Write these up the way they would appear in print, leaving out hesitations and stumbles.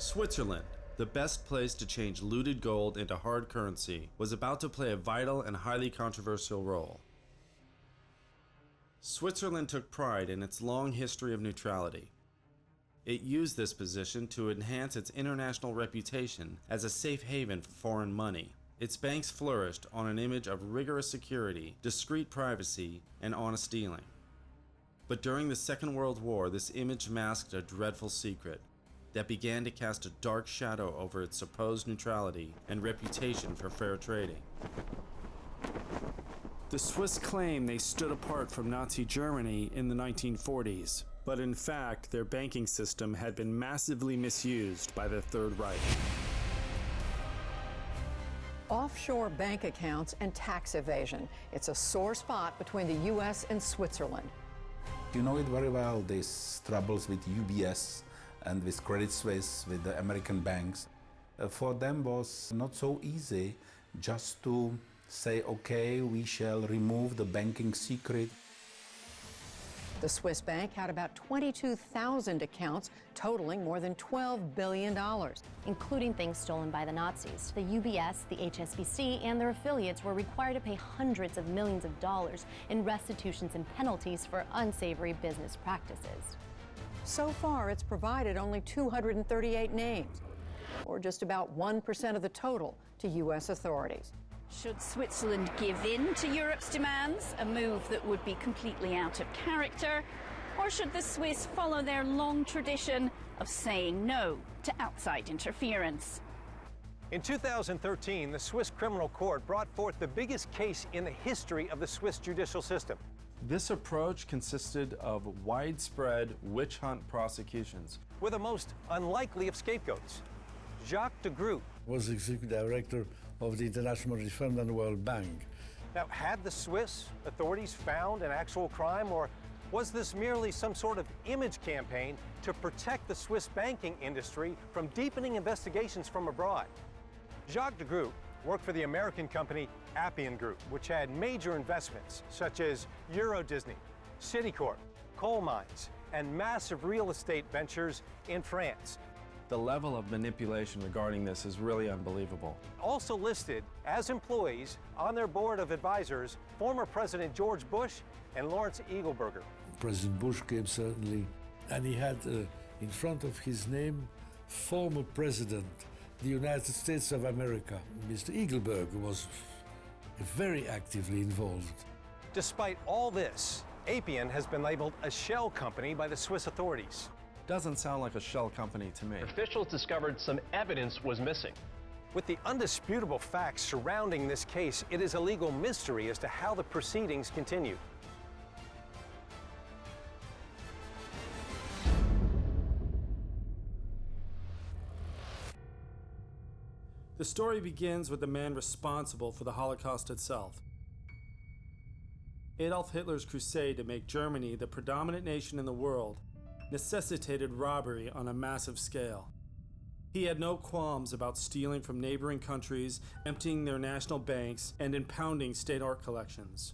Switzerland, the best place to change looted gold into hard currency, was about to play a vital and highly controversial role. Switzerland took pride in its long history of neutrality. It used this position to enhance its international reputation as a safe haven for foreign money. Its banks flourished on an image of rigorous security, discreet privacy, and honest dealing. But during the Second World War, this image masked a dreadful secret that began to cast a dark shadow over its supposed neutrality and reputation for fair trading. The Swiss claimed they stood apart from Nazi Germany in the 1940s, but in fact, their banking system had been massively misused by the Third Reich. Offshore bank accounts and tax evasion. It's a sore spot between the U.S. and Switzerland. You know it very well, these troubles with UBS and with Credit Suisse, with the American banks. For them was not so easy just to say, okay, we shall remove the banking secret. The Swiss bank had about 22,000 accounts totaling more than $12 billion. Including things stolen by the Nazis. The UBS, the HSBC, and their affiliates were required to pay hundreds of millions of dollars in restitutions and penalties for unsavory business practices. So far, it's provided only 238 names, or just about 1% of the total, to U.S. authorities. Should Switzerland give in to Europe's demands, a move that would be completely out of character? Or should the Swiss follow their long tradition of saying no to outside interference? In 2013, the Swiss Criminal Court brought forth the biggest case in the history of the Swiss judicial system. This approach consisted of widespread witch hunt prosecutions, with the most unlikely of scapegoats, Jacques de Groot. Was executive director of the International Monetary Fund and the World Bank. Now, had the Swiss authorities found an actual crime, or was this merely some sort of image campaign to protect the Swiss banking industry from deepening investigations from abroad? Jacques de Groot worked for the American company Appian Group, which had major investments such as Euro Disney, Citicorp, coal mines, and massive real estate ventures in France. The level of manipulation regarding this is really unbelievable. Also listed as employees on their board of advisors, former President George Bush and Lawrence Eagleburger. President Bush came certainly, and he had in front of his name, former President, the United States of America. Mr. Eagleburger was very actively involved. Despite all this, Appian has been labeled a shell company by the Swiss authorities. Doesn't sound like a shell company to me. Officials discovered some evidence was missing. With the undisputable facts surrounding this case, it is a legal mystery as to how the proceedings continue. The story begins with the man responsible for the Holocaust itself. Adolf Hitler's crusade to make Germany the predominant nation in the world necessitated robbery on a massive scale. He had no qualms about stealing from neighboring countries, emptying their national banks, and impounding state art collections.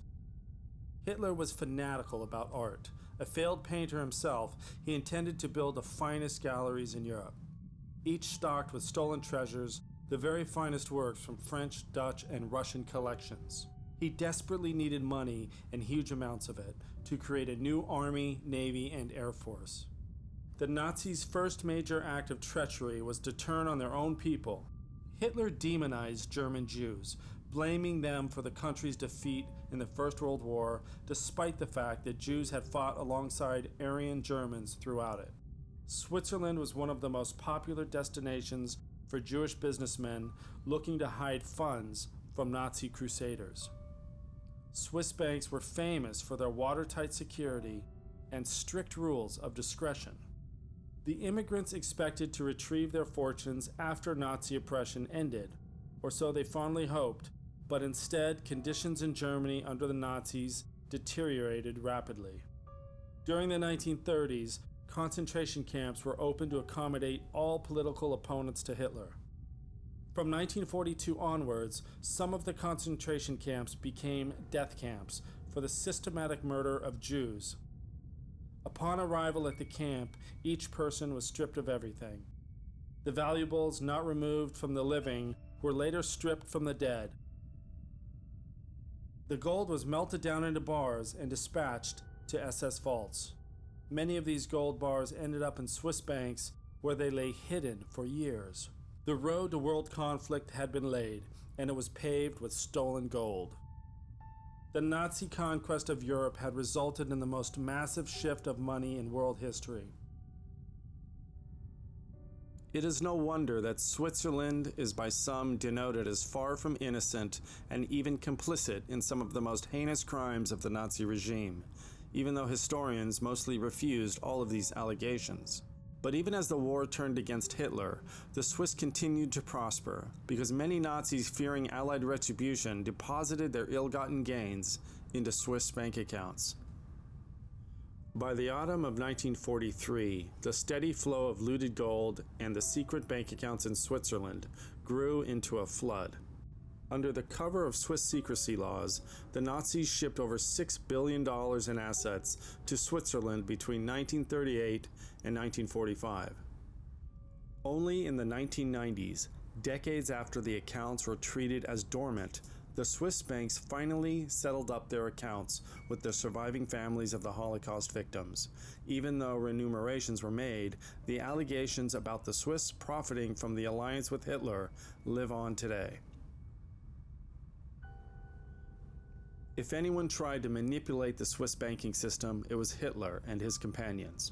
Hitler was fanatical about art. A failed painter himself, he intended to build the finest galleries in Europe, each stocked with stolen treasures, the very finest works from French, Dutch, and Russian collections. He desperately needed money, and huge amounts of it, to create a new army, navy, and air force. The Nazis' first major act of treachery was to turn on their own people. Hitler demonized German Jews, blaming them for the country's defeat in the First World War, despite the fact that Jews had fought alongside Aryan Germans throughout it. Switzerland was one of the most popular destinations for Jewish businessmen looking to hide funds from Nazi crusaders. Swiss banks were famous for their watertight security and strict rules of discretion. The immigrants expected to retrieve their fortunes after Nazi oppression ended, or so they fondly hoped, but instead conditions in Germany under the Nazis deteriorated rapidly. During the 1930s, concentration camps were open to accommodate all political opponents to Hitler. From 1942 onwards, some of the concentration camps became death camps for the systematic murder of Jews. Upon arrival at the camp, each person was stripped of everything. The valuables not removed from the living were later stripped from the dead. The gold was melted down into bars and dispatched to SS vaults. Many of these gold bars ended up in Swiss banks where they lay hidden for years. The road to world conflict had been laid, and it was paved with stolen gold. The Nazi conquest of Europe had resulted in the most massive shift of money in world history. It is no wonder that Switzerland is by some denoted as far from innocent and even complicit in some of the most heinous crimes of the Nazi regime, even though historians mostly refused all of these allegations. But even as the war turned against Hitler, the Swiss continued to prosper because many Nazis fearing Allied retribution deposited their ill-gotten gains into Swiss bank accounts. By the autumn of 1943, the steady flow of looted gold and the secret bank accounts in Switzerland grew into a flood. Under the cover of Swiss secrecy laws, the Nazis shipped over $6 billion in assets to Switzerland between 1938 and 1945. Only in the 1990s, decades after the accounts were treated as dormant, the Swiss banks finally settled up their accounts with the surviving families of the Holocaust victims. Even though remunerations were made, the allegations about the Swiss profiting from the alliance with Hitler live on today. If anyone tried to manipulate the Swiss banking system, it was Hitler and his companions.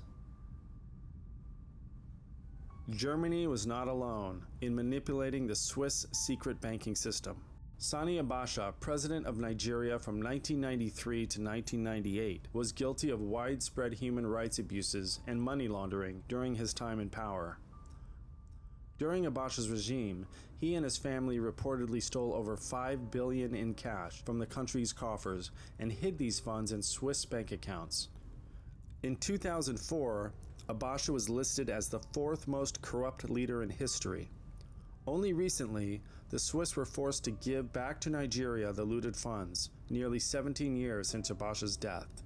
Germany was not alone in manipulating the Swiss secret banking system. Sani Abacha, president of Nigeria from 1993 to 1998, was guilty of widespread human rights abuses and money laundering during his time in power. During Abacha's regime, he and his family reportedly stole over $5 billion in cash from the country's coffers and hid these funds in Swiss bank accounts. In 2004, Abacha was listed as the fourth most corrupt leader in history. Only recently, the Swiss were forced to give back to Nigeria the looted funds, nearly 17 years since Abacha's death.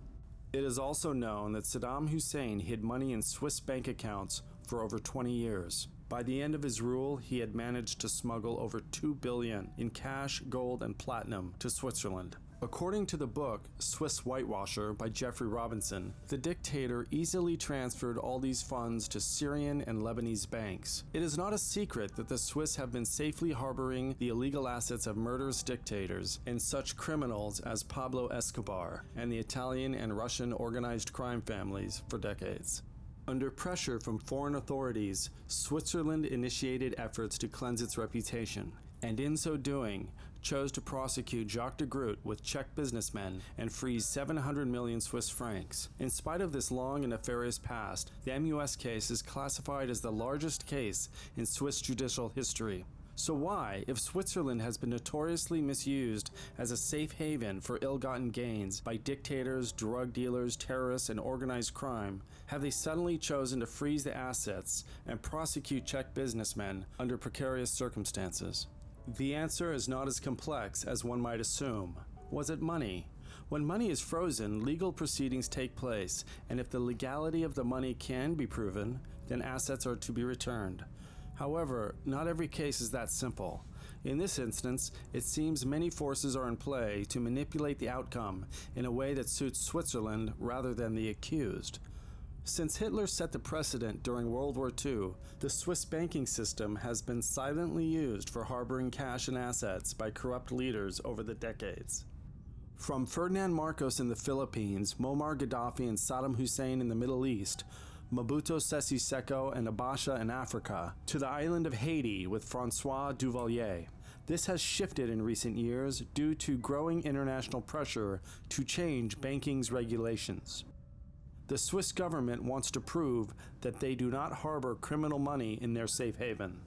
It is also known that Saddam Hussein hid money in Swiss bank accounts for over 20 years. By the end of his rule, he had managed to smuggle over $2 billion in cash, gold, and platinum to Switzerland. According to the book Swiss Whitewasher by Jeffrey Robinson, the dictator easily transferred all these funds to Syrian and Lebanese banks. It is not a secret that the Swiss have been safely harboring the illegal assets of murderous dictators and such criminals as Pablo Escobar and the Italian and Russian organized crime families for decades. Under pressure from foreign authorities, Switzerland initiated efforts to cleanse its reputation, and in so doing, chose to prosecute Jacques de Groot with Czech businessmen and freeze 700 million Swiss francs. In spite of this long and nefarious past, the MUS case is classified as the largest case in Swiss judicial history. So why, if Switzerland has been notoriously misused as a safe haven for ill-gotten gains by dictators, drug dealers, terrorists, and organized crime, have they suddenly chosen to freeze the assets and prosecute Czech businessmen under precarious circumstances? The answer is not as complex as one might assume. Was it money? When money is frozen, legal proceedings take place, and if the legality of the money can be proven, then assets are to be returned. However, not every case is that simple. In this instance, it seems many forces are in play to manipulate the outcome in a way that suits Switzerland rather than the accused. Since Hitler set the precedent during World War II, the Swiss banking system has been silently used for harboring cash and assets by corrupt leaders over the decades. From Ferdinand Marcos in the Philippines, Muammar Gaddafi and Saddam Hussein in the Middle East, Mobutu Sese Seko and Abacha in Africa, to the island of Haiti with Francois Duvalier. This has shifted in recent years due to growing international pressure to change banking's regulations. The Swiss government wants to prove that they do not harbor criminal money in their safe haven.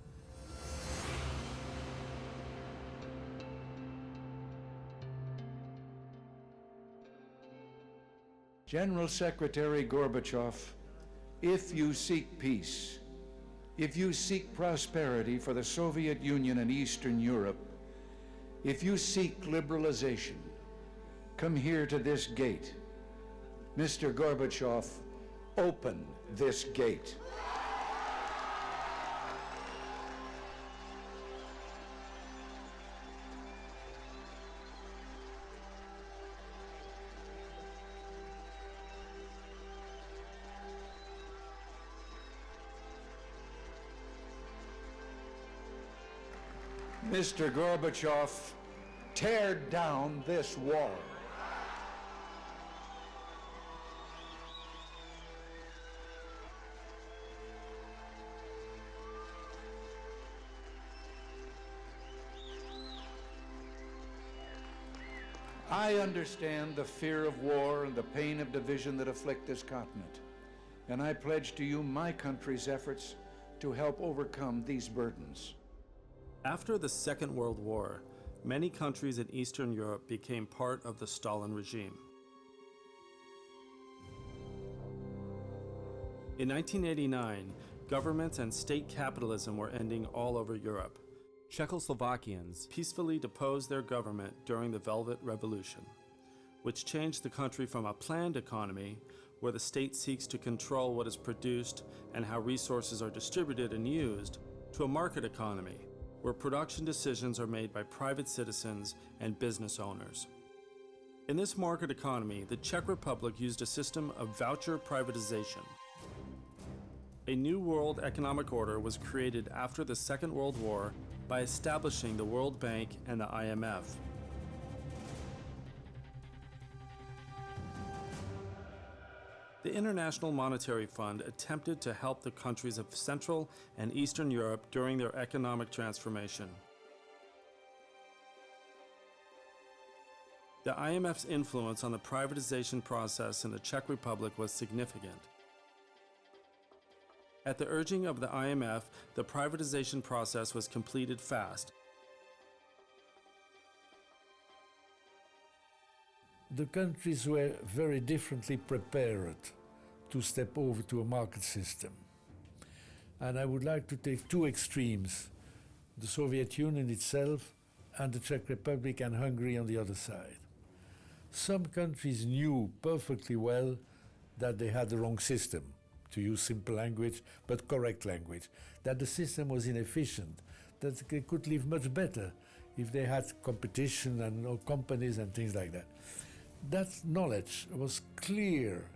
General Secretary Gorbachev, if you seek peace, if you seek prosperity for the Soviet Union and Eastern Europe, if you seek liberalization, come here to this gate. Mr. Gorbachev, open this gate. Mr. Gorbachev, tear down this wall. I understand the fear of war and the pain of division that afflict this continent, and I pledge to you my country's efforts to help overcome these burdens. After the Second World War, many countries in Eastern Europe became part of the Stalin regime. In 1989, governments and state capitalism were ending all over Europe. Czechoslovakians peacefully deposed their government during the Velvet Revolution, which changed the country from a planned economy, where the state seeks to control what is produced and how resources are distributed and used, to a market economy, where production decisions are made by private citizens and business owners. In this market economy, the Czech Republic used a system of voucher privatization. A new world economic order was created after the Second World War by establishing the World Bank and the IMF. The International Monetary Fund attempted to help the countries of Central and Eastern Europe during their economic transformation. The IMF's influence on the privatization process in the Czech Republic was significant. At the urging of the IMF, the privatization process was completed fast. The countries were very differently prepared to step over to a market system. And I would like to take two extremes, the Soviet Union itself and the Czech Republic and Hungary on the other side. Some countries knew perfectly well that they had the wrong system, to use simple language, but correct language, that the system was inefficient, that they could live much better if they had competition and companies and things like that. That knowledge was clear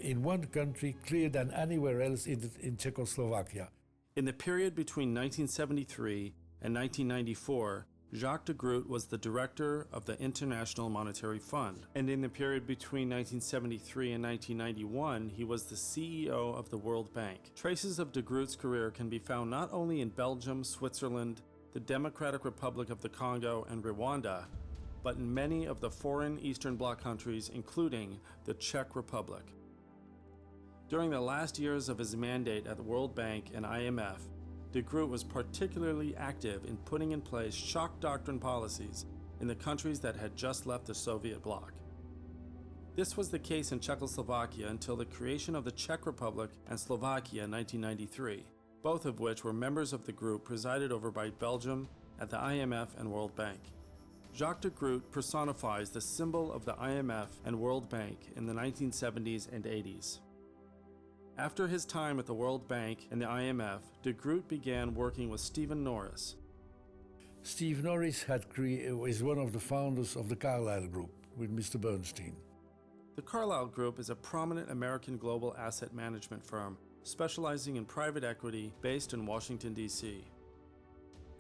in one country, clearer than anywhere else in Czechoslovakia. In the period between 1973 and 1994, Jacques de Groot was the director of the International Monetary Fund, and in the period between 1973 and 1991, he was the CEO of the World Bank. Traces of de Groot's career can be found not only in Belgium, Switzerland, the Democratic Republic of the Congo, and Rwanda, but in many of the foreign Eastern Bloc countries, including the Czech Republic. During the last years of his mandate at the World Bank and IMF, de Groot was particularly active in putting in place shock doctrine policies in the countries that had just left the Soviet bloc. This was the case in Czechoslovakia until the creation of the Czech Republic and Slovakia in 1993, both of which were members of the group presided over by Belgium at the IMF and World Bank. Jacques de Groot personifies the symbol of the IMF and World Bank in the 1970s and 80s. After his time at the World Bank and the IMF, de Groot began working with Stephen Norris. Steve Norris is one of the founders of the Carlyle Group with Mr. Bernstein. The Carlyle Group is a prominent American global asset management firm specializing in private equity based in Washington, D.C.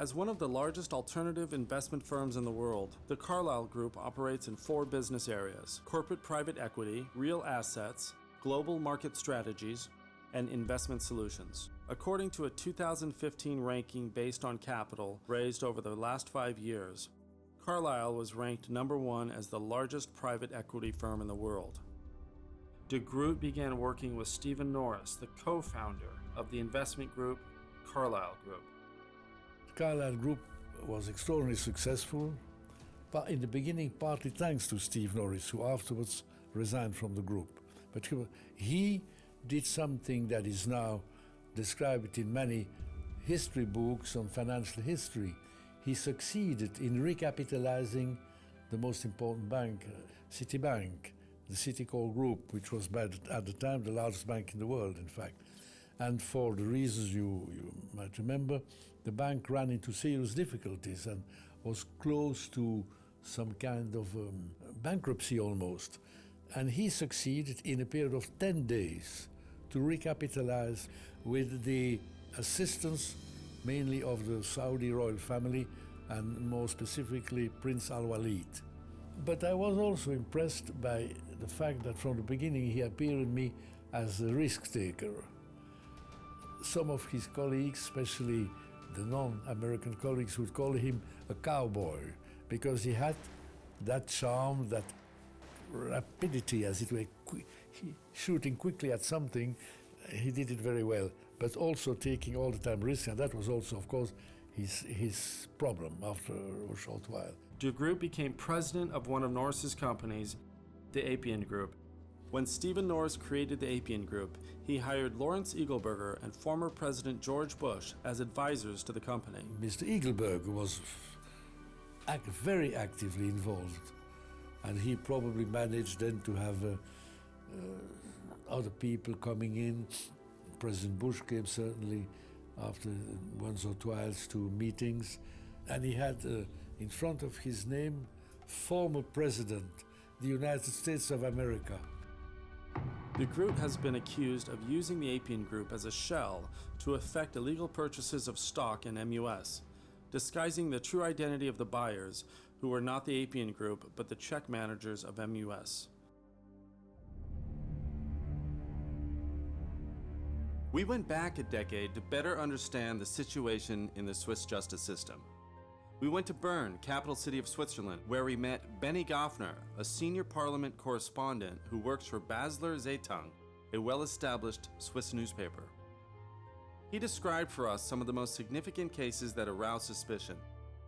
As one of the largest alternative investment firms in the world, the Carlyle Group operates in 4 business areas: corporate private equity, real assets, global market strategies, and investment solutions. According to a 2015 ranking based on capital raised over the last 5 years, Carlyle was ranked number 1 as the largest private equity firm in the world. De Groot began working with Stephen Norris, the co-founder of the investment group Carlyle Group. The Carlyle Group was extraordinarily successful, but in the beginning partly thanks to Steve Norris, who afterwards resigned from the group. But he did something that is now described in many history books on financial history. He succeeded in recapitalizing the most important bank, Citibank, the Citicorp Group, which was at the time the largest bank in the world, in fact. And for the reasons you might remember, the bank ran into serious difficulties and was close to some kind of bankruptcy almost. And he succeeded in a period of 10 days to recapitalize with the assistance mainly of the Saudi royal family, and more specifically Prince Al-Walid. But I was also impressed by the fact that from the beginning he appeared to me as a risk taker. Some of his colleagues, especially the non-American colleagues, would call him a cowboy because he had that charm, that rapidity, as it were, shooting quickly at something. He did it very well, but also taking all the time risks, and that was also, of course, his problem after a short while. De Groot became president of one of Norris's companies, the Appian Group. When Stephen Norris created the Appian Group, he hired Lawrence Eagleburger and former President George Bush as advisors to the company. Mr. Eagleburger was very actively involved, and he probably managed then to have other people coming in. President Bush came certainly after once or twice to meetings, and he had in front of his name, former President, the United States of America. De Groot has been accused of using the Appian Group as a shell to effect illegal purchases of stock in MUS, disguising the true identity of the buyers, who were not the Appian Group but the check managers of MUS. We went back a decade to better understand the situation in the Swiss justice system. We went to Bern, capital city of Switzerland, where we met Benny Gaffner, a senior parliament correspondent who works for Basler Zeitung, a well-established Swiss newspaper. He described for us some of the most significant cases that aroused suspicion,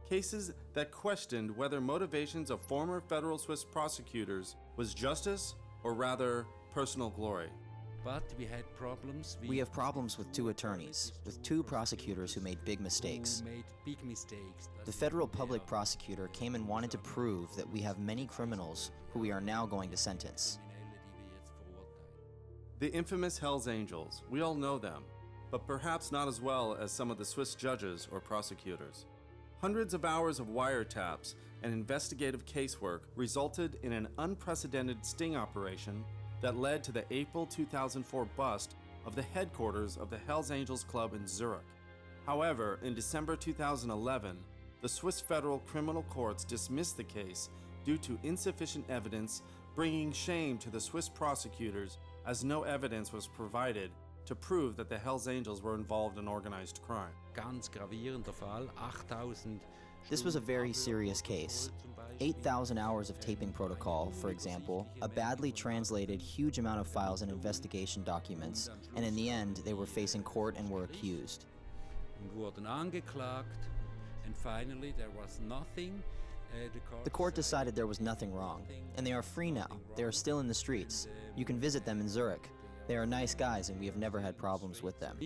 cases that questioned whether motivations of former federal Swiss prosecutors was justice or rather personal glory. But we had problems. We have problems with two attorneys, with two prosecutors who made big mistakes. The federal public prosecutor came and wanted to prove that we have many criminals who we are now going to sentence. The infamous Hells Angels, we all know them, but perhaps not as well as some of the Swiss judges or prosecutors. Hundreds of hours of wiretaps and investigative casework resulted in an unprecedented sting operation that led to the April 2004 bust of the headquarters of the Hells Angels Club in Zurich. However, in December 2011, the Swiss federal criminal courts dismissed the case due to insufficient evidence, bringing shame to the Swiss prosecutors as no evidence was provided to prove that the Hells Angels were involved in organized crime. Ganz gravierender Fall, 8,000. This was a very serious case. 8,000 hours of taping protocol, for example, a badly translated huge amount of files and investigation documents, and in the end, they were facing court and were accused. Und wurden angeklagt, and finally there was nothing. The court decided there was nothing wrong, and they are free now. They are still in the streets. You can visit them in Zurich. They are nice guys, and we have never had problems with them.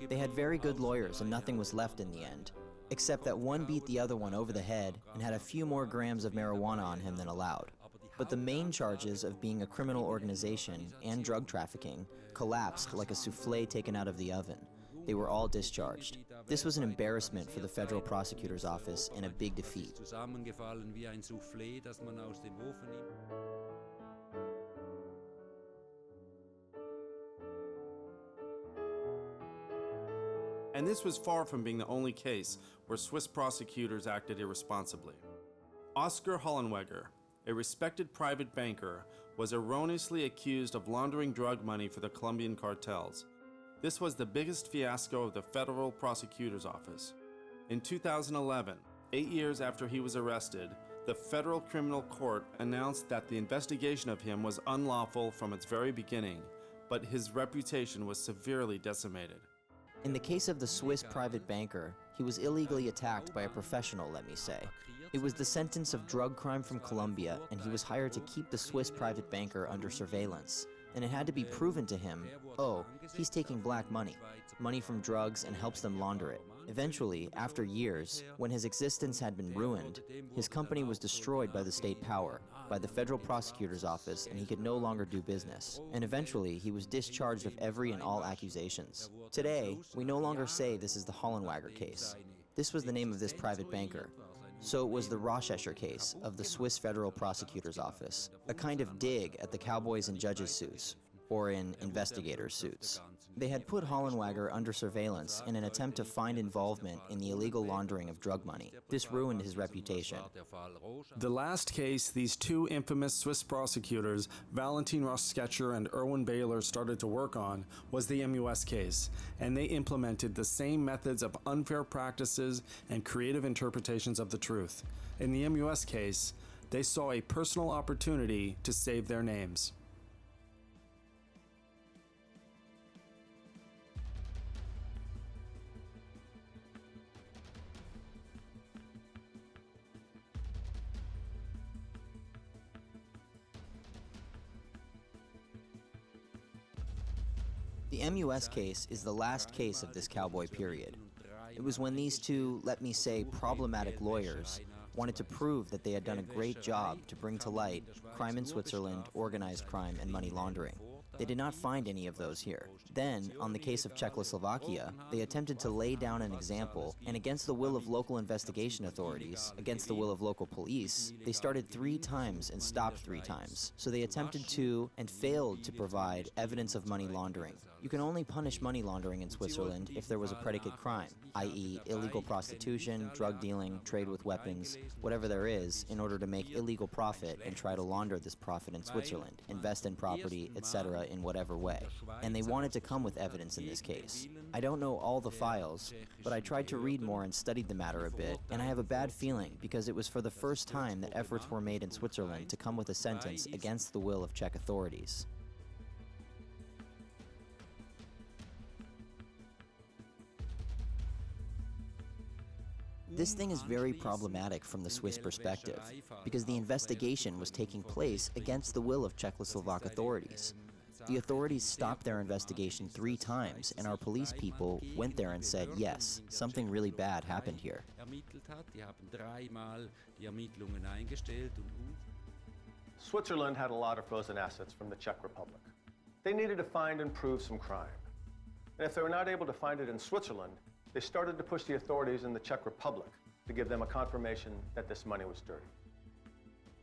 They had very good lawyers, and nothing was left in the end, except that one beat the other one over the head and had a few more grams of marijuana on him than allowed. But the main charges of being a criminal organization and drug trafficking collapsed like a souffle taken out of the oven. They were all discharged. This was an embarrassment for the federal prosecutor's office and a big defeat. Zusammengefallen wie ein Soufflé, das man aus dem Ofen nimmt. And this was far from being the only case where Swiss prosecutors acted irresponsibly. Oskar Hollenweger, a respected private banker, was erroneously accused of laundering drug money for the Colombian cartels. This was the biggest fiasco of the federal prosecutor's office. In 2011, 8 years after he was arrested, the federal criminal court announced that the investigation of him was unlawful from its very beginning, but his reputation was severely decimated. In the case of the Swiss private banker, he was illegally attacked by a professional, let me say. It was the sentence of drug crime from Colombia, and he was hired to keep the Swiss private banker under surveillance. And it had to be proven to him, oh, he's taking black money from drugs, and helps them launder it. Eventually, after years, when his existence had been ruined, his company was destroyed by the state power, by the federal prosecutor's office, and he could no longer do business. And eventually, he was discharged of every and all accusations. Today, we no longer say this is the Hollenweger case. This was the name of this private banker. So it was the Rochescher case of the Swiss Federal Prosecutor's Office, a kind of dig at the cowboys in judges' suits. or in investigator suits. They had put Hollenwegger under surveillance in an attempt to find involvement in the illegal laundering of drug money. This ruined his reputation. The last case these two infamous Swiss prosecutors, Valentin Rosketcher and Erwin Baylor, started to work on was the MUS case, and they implemented the same methods of unfair practices and creative interpretations of the truth. In the MUS case, they saw a personal opportunity to save their names. The MUS case is the last case of this cowboy period. It was when these two, let me say, problematic lawyers wanted to prove that they had done a great job to bring to light crime in Switzerland, organized crime, and money laundering. They did not find any of those here. Then, on the case of Czechoslovakia, they attempted to lay down an example, and against the will of local investigation authorities, against the will of local police, they started 3 times and stopped 3 times. So they attempted to, and failed to provide, evidence of money laundering. You can only punish money laundering in Switzerland if there was a predicate crime, i.e. illegal prostitution, drug dealing, trade with weapons, whatever there is, in order to make illegal profit and try to launder this profit in Switzerland, invest in property, etc. in whatever way. And they wanted to come with evidence in this case. I don't know all the files, but I tried to read more and studied the matter a bit, and I have a bad feeling because it was for the first time that efforts were made in Switzerland to come with a sentence against the will of Czech authorities. This thing is very problematic from the Swiss perspective, because the investigation was taking place against the will of Czechoslovak authorities. The authorities stopped their investigation 3 times, and our police people went there and said, yes, something really bad happened here. Switzerland had a lot of frozen assets from the Czech Republic. They needed to find and prove some crime. And if they were not able to find it in Switzerland, they started to push the authorities in the Czech Republic to give them a confirmation that this money was dirty.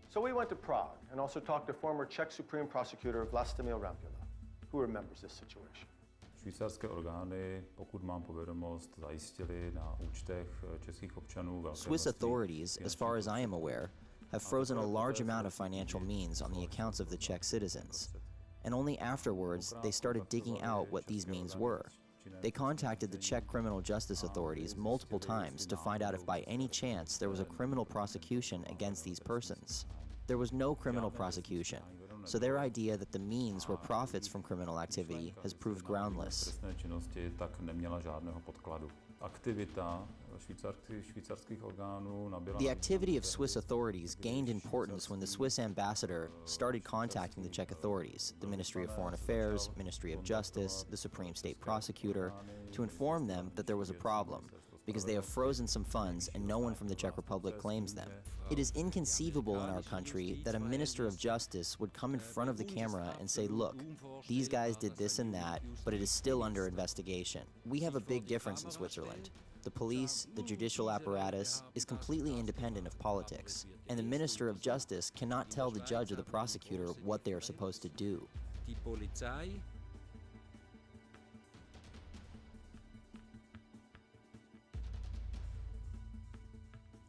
So we went to Prague and also talked to former Czech Supreme Prosecutor Vlastimil Ramphila, who remembers this situation. Švýcarské orgány, pokud mám povědomost, zajistili na účtech českých občanů velké Swiss authorities, as far as I am aware, have frozen a large amount of financial means on the accounts of the Czech citizens. And only afterwards, they started digging out what these means were. They contacted the Czech criminal justice authorities multiple times to find out if by any chance there was a criminal prosecution against these persons. There was no criminal prosecution, so their idea that the means were profits from criminal activity has proved groundless. The activity of Swiss authorities gained importance when the Swiss ambassador started contacting the Czech authorities, the Ministry of Foreign Affairs, Ministry of Justice, the Supreme State Prosecutor, to inform them that there was a problem, because they have frozen some funds and no one from the Czech Republic claims them. It is inconceivable in our country that a Minister of Justice would come in front of the camera and say, look, these guys did this and that, but it is still under investigation. We have a big difference in Switzerland. The police, the judicial apparatus, is completely independent of politics, and the Minister of Justice cannot tell the judge or the prosecutor what they are supposed to do.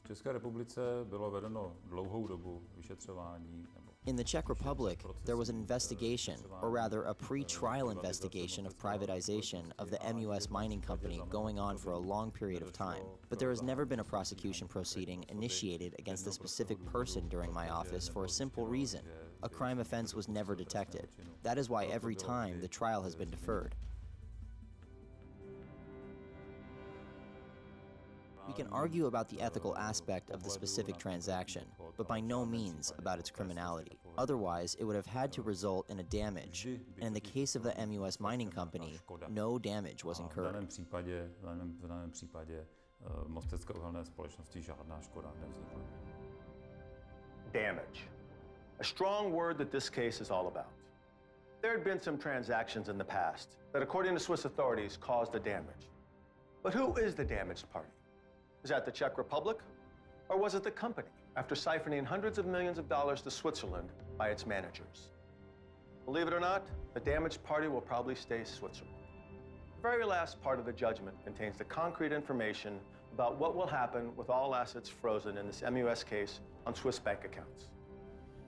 V České republice bylo vedeno dlouhou dobu vyšetřování. In the Czech Republic, there was an investigation, or rather a pre-trial investigation of privatization of the MUS mining company going on for a long period of time. But there has never been a prosecution proceeding initiated against a specific person during my office for a simple reason. A crime offense was never detected. That is why every time the trial has been deferred. We can argue about the ethical aspect of the specific transaction, but by no means about its criminality. Otherwise, it would have had to result in a damage, and in the case of the MUS mining company, no damage was incurred. Damage. A strong word that this case is all about. There had been some transactions in the past that, according to Swiss authorities, caused the damage. But who is the damaged party? Is that the Czech Republic? Or was it the company, after siphoning hundreds of millions of dollars to Switzerland by its managers? Believe it or not, the damaged party will probably stay Switzerland. The very last part of the judgment contains the concrete information about what will happen with all assets frozen in this MUS case on Swiss bank accounts.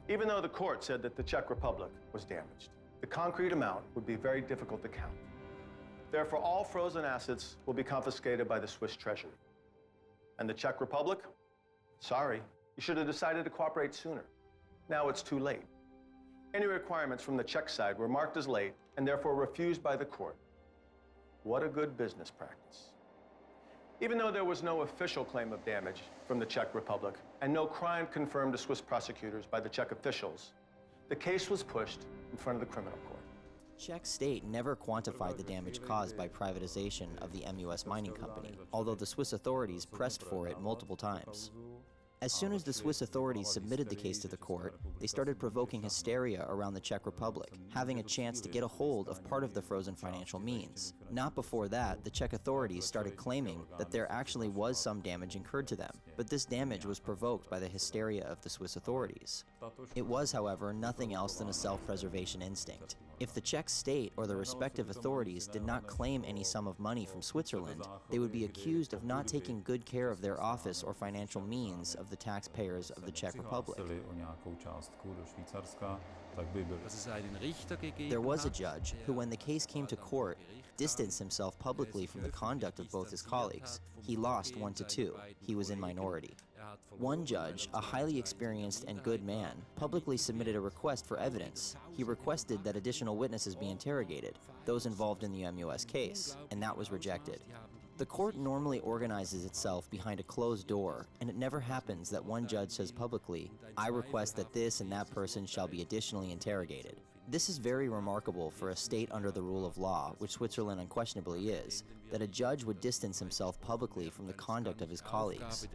Even though the court said that the Czech Republic was damaged, the concrete amount would be very difficult to count. Therefore, all frozen assets will be confiscated by the Swiss Treasury. And the Czech Republic? Sorry, you should have decided to cooperate sooner. Now it's too late. Any requirements from the Czech side were marked as late and therefore refused by the court. What a good business practice. Even though there was no official claim of damage from the Czech Republic and no crime confirmed to Swiss prosecutors by the Czech officials, the case was pushed in front of the criminal court. Czech state never quantified the damage caused by privatization of the MUS mining company, although the Swiss authorities pressed for it multiple times. As soon as the Swiss authorities submitted the case to the court, they started provoking hysteria around the Czech Republic, having a chance to get a hold of part of the frozen financial means. Not before that, the Czech authorities started claiming that there actually was some damage incurred to them, but this damage was provoked by the hysteria of the Swiss authorities. It was, however, nothing else than a self-preservation instinct. If the Czech state or the respective authorities did not claim any sum of money from Switzerland, they would be accused of not taking good care of their office or financial means of the taxpayers of the Czech Republic. There was a judge who, when the case came to court, distanced himself publicly from the conduct of both his colleagues. He lost 1-2. He was in minority. One judge, a highly experienced and good man, publicly submitted a request for evidence. He requested that additional witnesses be interrogated, those involved in the MUS case, and that was rejected. The court normally organizes itself behind a closed door, and it never happens that one judge says publicly, "I request that this and that person shall be additionally interrogated." This is very remarkable for a state under the rule of law, which Switzerland unquestionably is, that a judge would distance himself publicly from the conduct of his colleagues.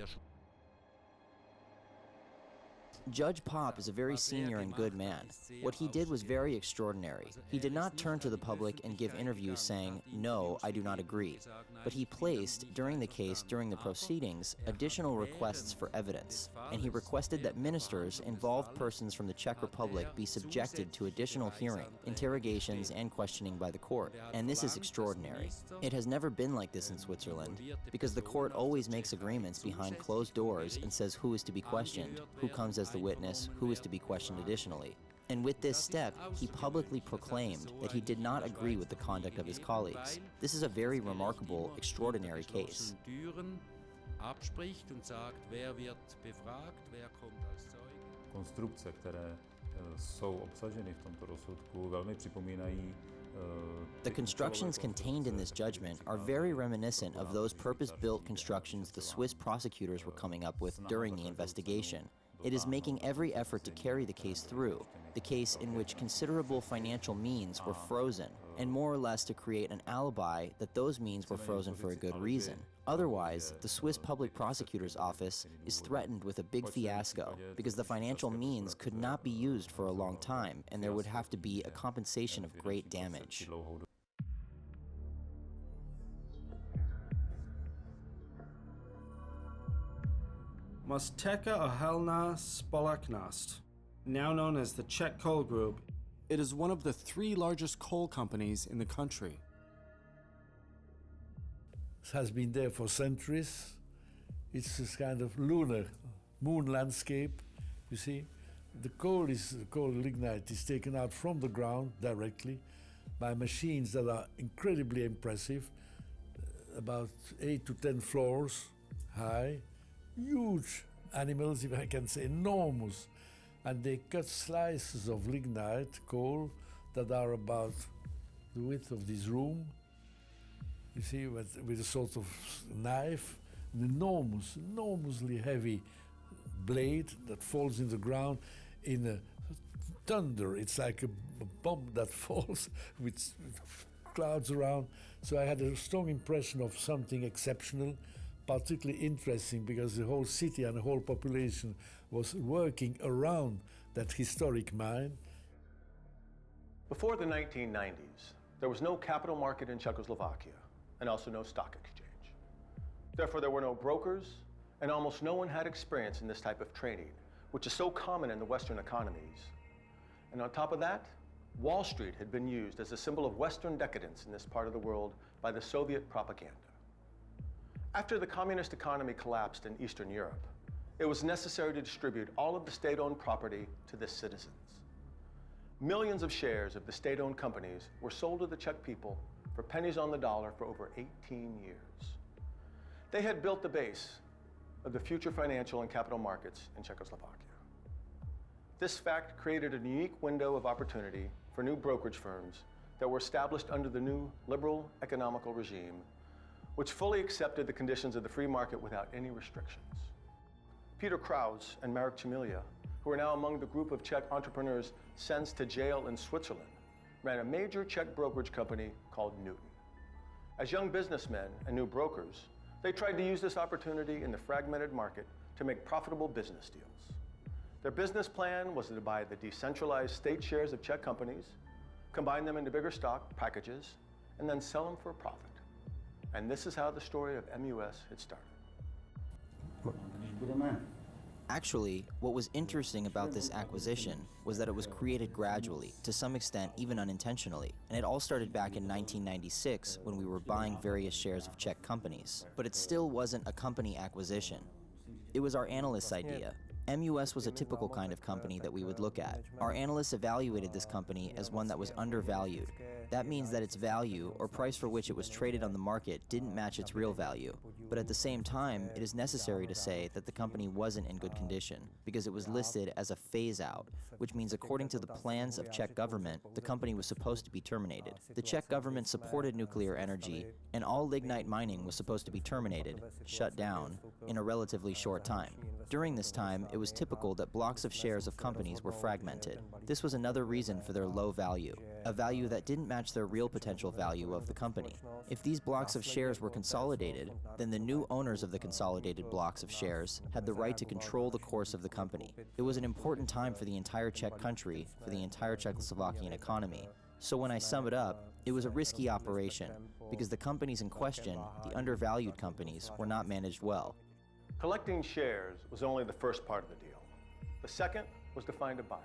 Judge Popp is a very senior and good man. What he did was very extraordinary. He did not turn to the public and give interviews saying, "No, I do not agree." But he placed, during the case, during the proceedings, additional requests for evidence. And he requested that ministers, involved persons from the Czech Republic, be subjected to additional hearing, interrogations, and questioning by the court. And this is extraordinary. It has never been like this in Switzerland, because the court always makes agreements behind closed doors and says who is to be questioned, who comes as the witness, who is to be questioned additionally. And with this step, he publicly proclaimed that he did not agree with the conduct of his colleagues. This is a very remarkable, extraordinary case. Konstrukce, které jsou obsaženy v tomto rozsudku, velmi připomínají. The constructions contained in this judgment are very reminiscent of those purpose-built constructions the Swiss prosecutors were coming up with during the investigation. It is making every effort to carry the case through, the case in which considerable financial means were frozen, and more or less to create an alibi that those means were frozen for a good reason. Otherwise, the Swiss Public Prosecutor's Office is threatened with a big fiasco because the financial means could not be used for a long time, and there would have to be a compensation of great damage. Mostecka Uhelná Společnost, now known as the Czech Coal Group, it is one of the 3 largest coal companies in the country. It has been there for centuries. It's this kind of lunar moon landscape, you see. The coal lignite is taken out from the ground directly by machines that are incredibly impressive, about 8 to 10 floors high. Huge animals, if I can say, enormous. And they cut slices of lignite coal that are about the width of this room. You see, with a sort of knife, an enormously heavy blade that falls in the ground in a thunder. It's like a bomb that falls with clouds around. So I had a strong impression of something exceptional, particularly interesting because the whole city and the whole population was working around that historic mine. Before the 1990s, there was no capital market in Czechoslovakia and also no stock exchange. Therefore, there were no brokers and almost no one had experience in this type of trading, which is so common in the Western economies. And on top of that, Wall Street had been used as a symbol of Western decadence in this part of the world by the Soviet propaganda. After the communist economy collapsed in Eastern Europe, it was necessary to distribute all of the state-owned property to the citizens. Millions of shares of the state-owned companies were sold to the Czech people for pennies on the dollar for over 18 years. They had built the base of the future financial and capital markets in Czechoslovakia. This fact created a unique window of opportunity for new brokerage firms that were established under the new liberal economical regime, which fully accepted the conditions of the free market without any restrictions. Peter Kraus and Marek Chmielya, who are now among the group of Czech entrepreneurs sentenced to jail in Switzerland, ran a major Czech brokerage company called Newton. As young businessmen and new brokers, they tried to use this opportunity in the fragmented market to make profitable business deals. Their business plan was to buy the decentralized state shares of Czech companies, combine them into bigger stock packages, and then sell them for a profit. And this is how the story of MUS had started. Actually, what was interesting about this acquisition was that it was created gradually, to some extent even unintentionally, and it all started back in 1996 when we were buying various shares of Czech companies. But it still wasn't a company acquisition. It was our analyst's idea. MUS was a typical kind of company that we would look at. Our analysts evaluated this company as one that was undervalued. That means that its value, or price for which it was traded on the market, didn't match its real value. But at the same time, it is necessary to say that the company wasn't in good condition, because it was listed as a phase-out, which means according to the plans of Czech government, the company was supposed to be terminated. The Czech government supported nuclear energy, and all lignite mining was supposed to be terminated, shut down, in a relatively short time. During this time, it was typical that blocks of shares of companies were fragmented. This was another reason for their low value, a value that didn't match their real potential value of the company. If these blocks of shares were consolidated, then the new owners of the consolidated blocks of shares had the right to control the course of the company. It was an important time for the entire Czech country, for the entire Czechoslovakian economy. So when I sum it up, it was a risky operation, because the companies in question, the undervalued companies, were not managed well. Collecting shares was only the first part of the deal. The second was to find a buyer.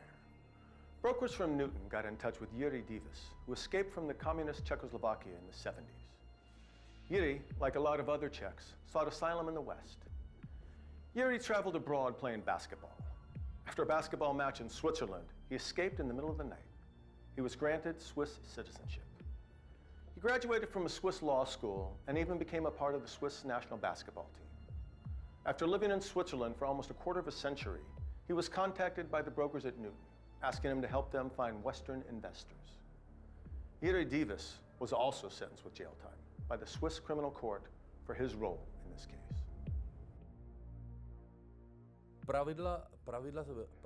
Brokers from Newton got in touch with Yuri Divis, who escaped from the communist Czechoslovakia in the 70s. Yuri, like a lot of other Czechs, sought asylum in the West. Yuri traveled abroad playing basketball. After a basketball match in Switzerland, he escaped in the middle of the night. He was granted Swiss citizenship. He graduated from a Swiss law school and even became a part of the Swiss national basketball team. After living in Switzerland for almost a quarter of a century, he was contacted by the brokers at Newton, asking him to help them find Western investors. Yuri Divis was also sentenced with jail time by the Swiss criminal court for his role in this case.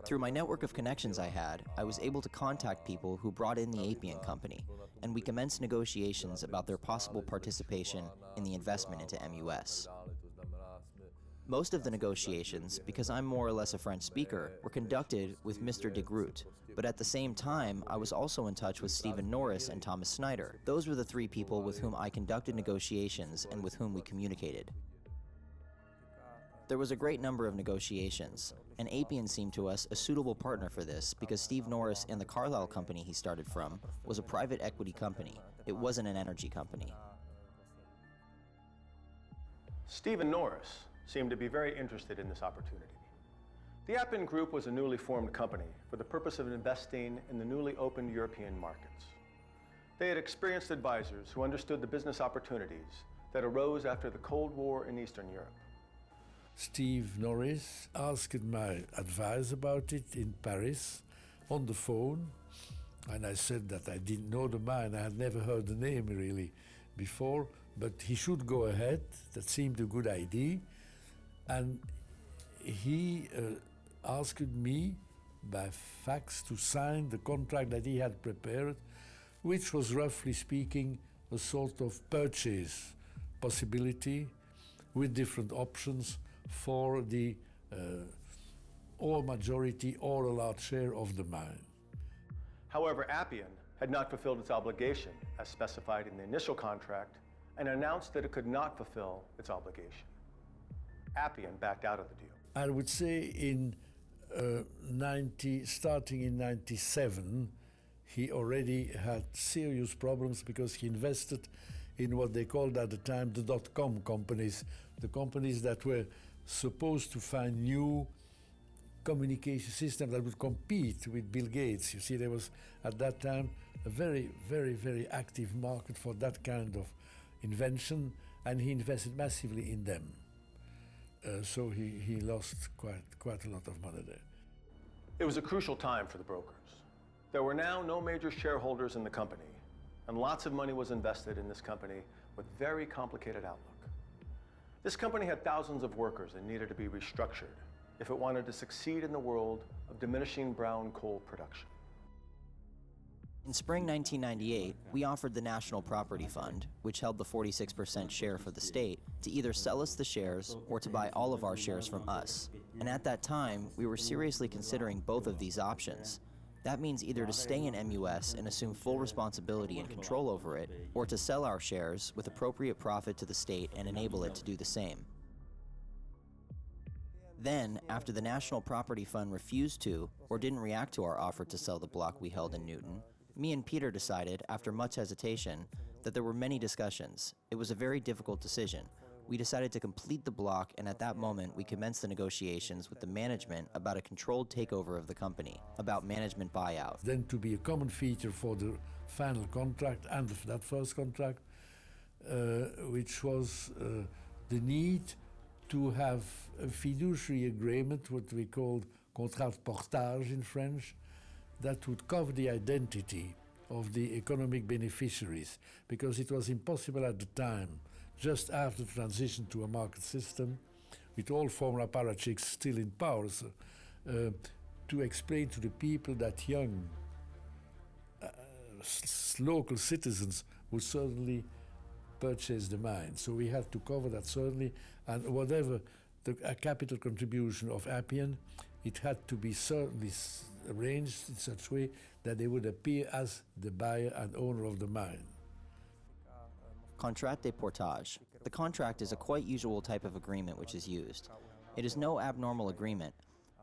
Through my network of connections I had, I was able to contact people who brought in the Appian Company, and we commenced negotiations about their possible participation in the investment into MUS. Most of the negotiations, because I'm more or less a French speaker, were conducted with Mr. de Groot. But at the same time, I was also in touch with Stephen Norris and Thomas Snyder. Those were the three people with whom I conducted negotiations and with whom we communicated. There was a great number of negotiations, and Appian seemed to us a suitable partner for this because Steve Norris and the Carlyle company he started from was a private equity company. It wasn't an energy company. Stephen Norris seemed to be very interested in this opportunity. The Appian Group was a newly formed company for the purpose of investing in the newly opened European markets. They had experienced advisors who understood the business opportunities that arose after the Cold War in Eastern Europe. Steve Norris asked my advice about it in Paris on the phone, and I said that I didn't know the man. I had never heard the name really before, but he should go ahead. That seemed a good idea. And he asked me by fax to sign the contract that he had prepared, which was roughly speaking a sort of purchase possibility with different options for the or majority or a large share of the mine. However, Appian had not fulfilled its obligation as specified in the initial contract and announced that it could not fulfill its obligation. Appian backed out of the deal. I would say in starting in 97, he already had serious problems because he invested in what they called at the time the dot-com companies, the companies that were supposed to find new communication systems that would compete with Bill Gates. You see, there was at that time a very, very, very active market for that kind of invention, and he invested massively in them. So he lost quite a lot of money there. It was a crucial time for the brokers. There were now no major shareholders in the company, and lots of money was invested in this company with very complicated outlook. This company had thousands of workers and needed to be restructured if it wanted to succeed in the world of diminishing brown coal production. In spring 1998, we offered the National Property Fund, which held the 46% share for the state, to either sell us the shares or to buy all of our shares from us. And at that time, we were seriously considering both of these options. That means either to stay in MUS and assume full responsibility and control over it, or to sell our shares with appropriate profit to the state and enable it to do the same. Then, after the National Property Fund refused to, or didn't react to our offer to sell the block we held in Newton, me and Peter decided, after much hesitation, that there were many discussions. It was a very difficult decision. We decided to complete the block, and at that moment, we commenced the negotiations with the management about a controlled takeover of the company, about management buyout. Then to be a common feature for the final contract and that first contract, which was the need to have a fiduciary agreement, what we called contrat de portage in French, that would cover the identity of the economic beneficiaries, because it was impossible at the time, just after the transition to a market system, with all former apparatchiks still in power, to explain to the people that young local citizens would certainly purchase the mine. So we had to cover that certainly, and whatever the capital contribution of Appian, it had to be certainly arranged in such a way that they would appear as the buyer and owner of the mine. Contrat de portage. The contract is a quite usual type of agreement which is used. It is no abnormal agreement,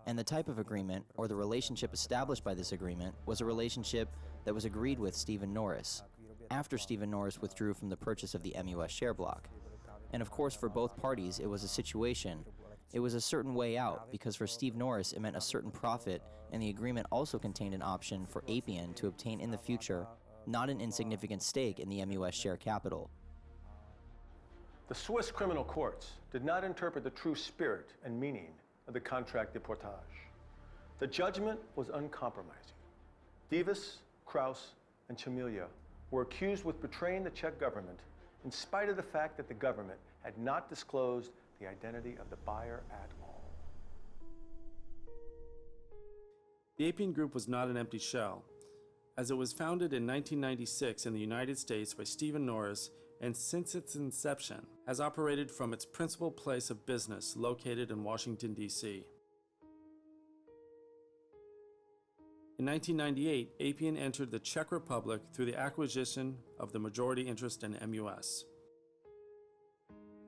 and the type of agreement, or the relationship established by this agreement, was a relationship that was agreed with Stephen Norris, after Stephen Norris withdrew from the purchase of the MUS share block. And of course, for both parties, it was a situation. It was a certain way out, because for Steve Norris, it meant a certain profit, and the agreement also contained an option for Appian to obtain in the future not an insignificant stake in the MUS share capital. The Swiss criminal courts did not interpret the true spirit and meaning of the contrat de portage. The judgment was uncompromising. Davis, Kraus, and Chamilia were accused with betraying the Czech government in spite of the fact that the government had not disclosed the identity of the buyer at all. The Appian Group was not an empty shell, as it was founded in 1996 in the United States by Stephen Norris, and since its inception has operated from its principal place of business located in Washington, D.C. In 1998, Appian entered the Czech Republic through the acquisition of the majority interest in MUS.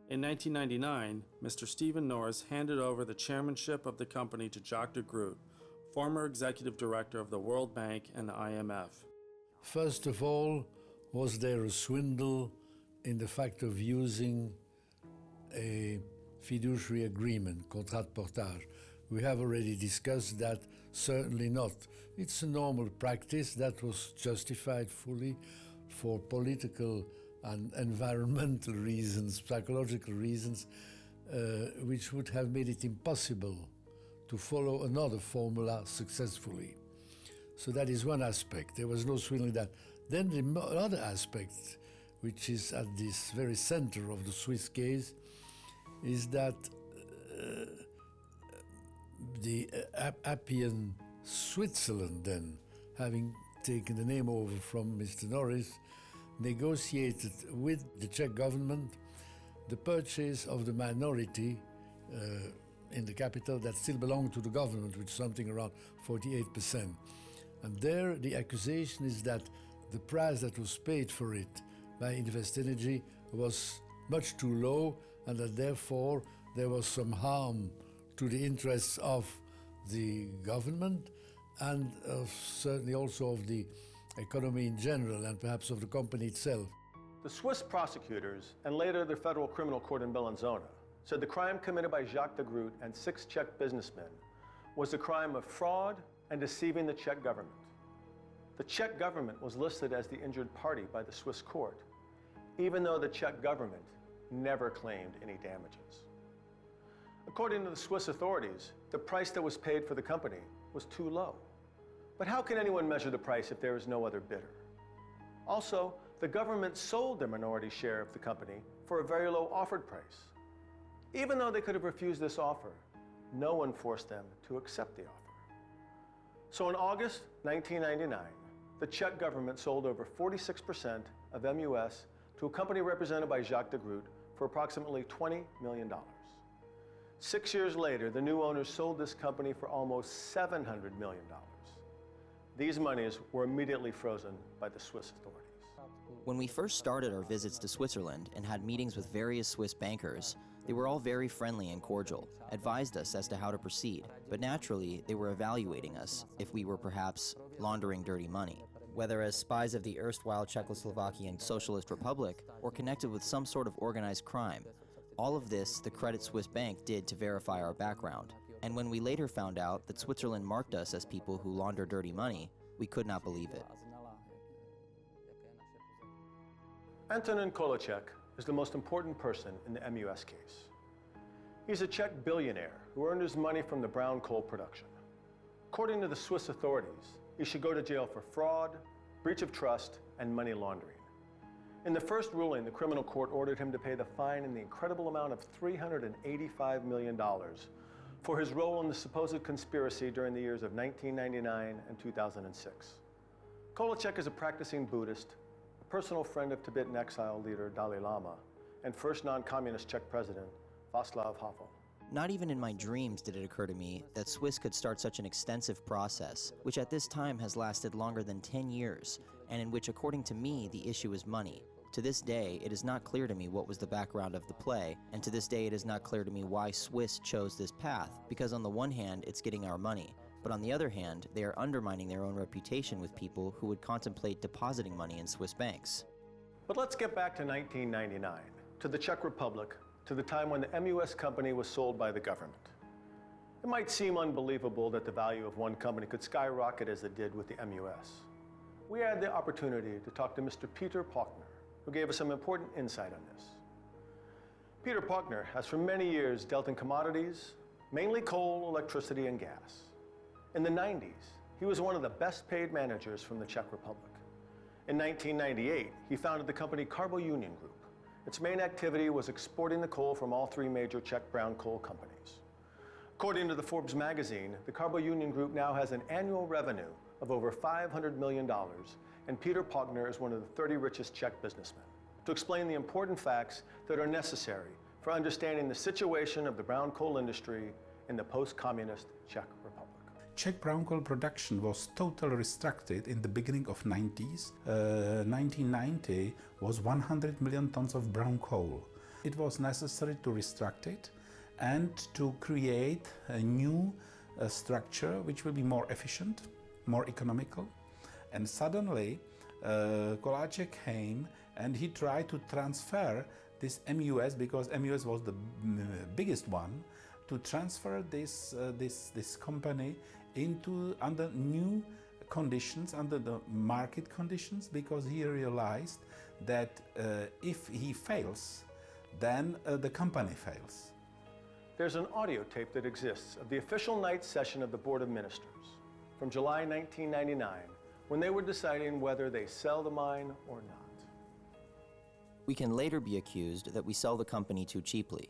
In 1999, Mr. Stephen Norris handed over the chairmanship of the company to Jacques de Groot, former executive director of the World Bank and the IMF. First of all, was there a swindle in the fact of using a fiduciary agreement, contrat de portage? We have already discussed that. Certainly not. It's a normal practice that was justified fully for political and environmental reasons, psychological reasons, which would have made it impossible to follow another formula successfully. So that is one aspect. There was no swindling that. Then the other aspect, which is at this very center of the Swiss case, is that the Appian Switzerland, then, having taken the name over from Mr. Norris, negotiated with the Czech government the purchase of the minority in the capital that still belonged to the government, which is something around 48%. And there the accusation is that the price that was paid for it by Invest Energy was much too low, and that therefore there was some harm to the interests of the government and certainly also of the economy in general and perhaps of the company itself. The Swiss prosecutors, and later the Federal Criminal Court in Bellinzona, said the crime committed by Jacques de Groot and 6 Czech businessmen was a crime of fraud and deceiving the Czech government. The Czech government was listed as the injured party by the Swiss court, even though the Czech government never claimed any damages. According to the Swiss authorities, the price that was paid for the company was too low. But how can anyone measure the price if there is no other bidder? Also, the government sold their minority share of the company for a very low offered price. Even though they could have refused this offer, no one forced them to accept the offer. So in August 1999, the Czech government sold over 46% of MUS to a company represented by Jacques de Groot for approximately $20 million. 6 years later, the new owners sold this company for almost $700 million. These monies were immediately frozen by the Swiss authorities. When we first started our visits to Switzerland and had meetings with various Swiss bankers, they were all very friendly and cordial, advised us as to how to proceed, but naturally they were evaluating us if we were perhaps laundering dirty money, whether as spies of the erstwhile Czechoslovakian Socialist Republic or connected with some sort of organized crime. All of this the Credit Suisse Bank did to verify our background, and when we later found out that Switzerland marked us as people who launder dirty money, we could not believe it. Antonin Kolicek is the most important person in the MUS case. He's a Czech billionaire who earned his money from the brown coal production. According to the Swiss authorities, he should go to jail for fraud, breach of trust, and money laundering. In the first ruling, the criminal court ordered him to pay the fine in the incredible amount of $385 million for his role in the supposed conspiracy during the years of 1999 and 2006. Kolicek is a practicing Buddhist, a personal friend of Tibetan exile leader Dalai Lama, and first non-communist Czech president Václav Havel. Not even in my dreams did it occur to me that Swiss could start such an extensive process, which at this time has lasted longer than 10 years, and in which, according to me, the issue is money. To this day, it is not clear to me what was the background of the play, and to this day it is not clear to me why Swiss chose this path, because on the one hand, it's getting our money, but on the other hand, they are undermining their own reputation with people who would contemplate depositing money in Swiss banks. But let's get back to 1999, to the Czech Republic, to the time when the MUS company was sold by the government. It might seem unbelievable that the value of one company could skyrocket as it did with the MUS. We had the opportunity to talk to Mr. Peter Pöckner, who gave us some important insight on this. Peter Pöckner has for many years dealt in commodities, mainly coal, electricity, and gas. In the 90s, he was one of the best paid managers from the Czech Republic. In 1998, he founded the company Carbo Union Group. Its main activity was exporting the coal from all 3 major Czech brown coal companies. According to the Forbes magazine, the Carbo Union Group now has an annual revenue of over $500 million, and Peter Pöckner is one of the 30 richest Czech businessmen, to explain the important facts that are necessary for understanding the situation of the brown coal industry in the post-communist Czech Republic. Czech brown coal production was totally restricted in the beginning of 90s. 1990 was 100 million tons of brown coal. It was necessary to restrict it and to create a new structure which will be more efficient, more economical. And suddenly, Koláček came and he tried to transfer this MUS, because MUS was the biggest one, to transfer this company under new conditions, under the market conditions, because he realized that if he fails, then the company fails. There's an audio tape that exists of the official night session of the Board of Ministers from July 1999, when they were deciding whether they sell the mine or not. We can later be accused that we sell the company too cheaply.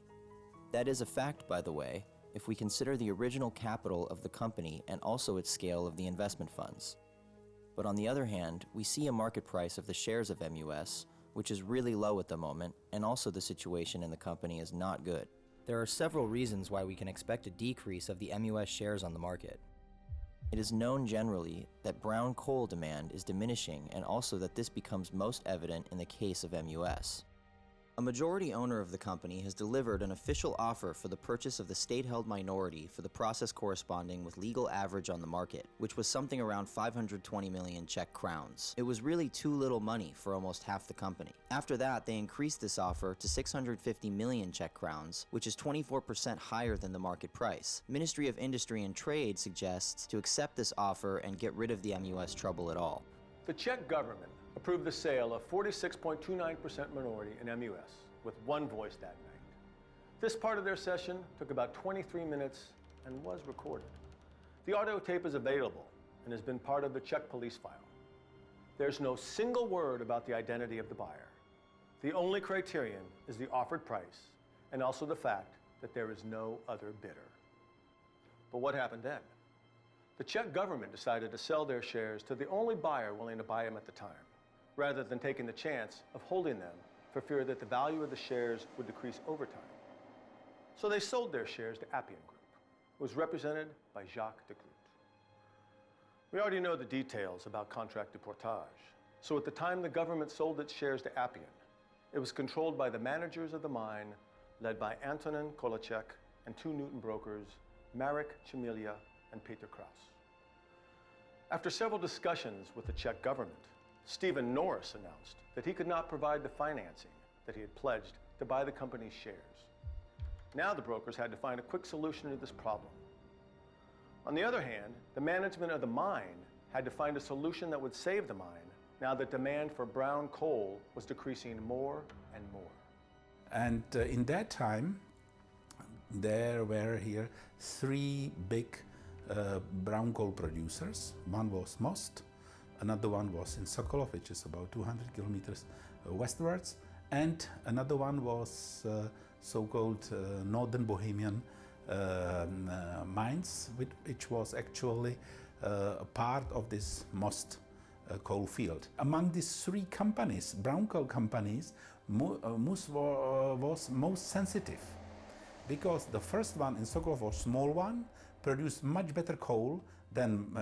That is a fact, by the way, if we consider the original capital of the company and also its scale of the investment funds. But on the other hand, we see a market price of the shares of MUS, which is really low at the moment, and also the situation in the company is not good. There are several reasons why we can expect a decrease of the MUS shares on the market. It is known generally that brown coal demand is diminishing, and also that this becomes most evident in the case of MUS. A majority owner of the company has delivered an official offer for the purchase of the state-held minority for the process corresponding with legal average on the market, which was something around 520 million Czech crowns. It was really too little money for almost half the company. After that, they increased this offer to 650 million Czech crowns, which is 24% higher than the market price. Ministry of Industry and Trade suggests to accept this offer and get rid of the MUS trouble at all. The Czech government approved the sale of 46.29% minority in MUS with one voice that night. This part of their session took about 23 minutes and was recorded. The audio tape is available and has been part of the Czech police file. There's no single word about the identity of the buyer. The only criterion is the offered price and also the fact that there is no other bidder. But what happened then? The Czech government decided to sell their shares to the only buyer willing to buy them at the time, rather than taking the chance of holding them for fear that the value of the shares would decrease over time. So they sold their shares to Appian Group, who was represented by Jacques de Groot. We already know the details about contract de portage. So at the time the government sold its shares to Appian, it was controlled by the managers of the mine, led by Antonin Kolacek and two Newton brokers, Marek Chmielya and Peter Kraus. After several discussions with the Czech government, Stephen Norris announced that he could not provide the financing that he had pledged to buy the company's shares. Now the brokers had to find a quick solution to this problem. On the other hand, the management of the mine had to find a solution that would save the mine now that demand for brown coal was decreasing more and more. And in that time, there were here three big brown coal producers. One was Most, another one was in Sokolov, which is about 200 kilometers westwards, and another one was so-called Northern Bohemian mines, which was actually a part of this Most coal field. Among these three companies, brown coal companies, Mus was most sensitive, because the first one in Sokolov was a small one, produced much better coal than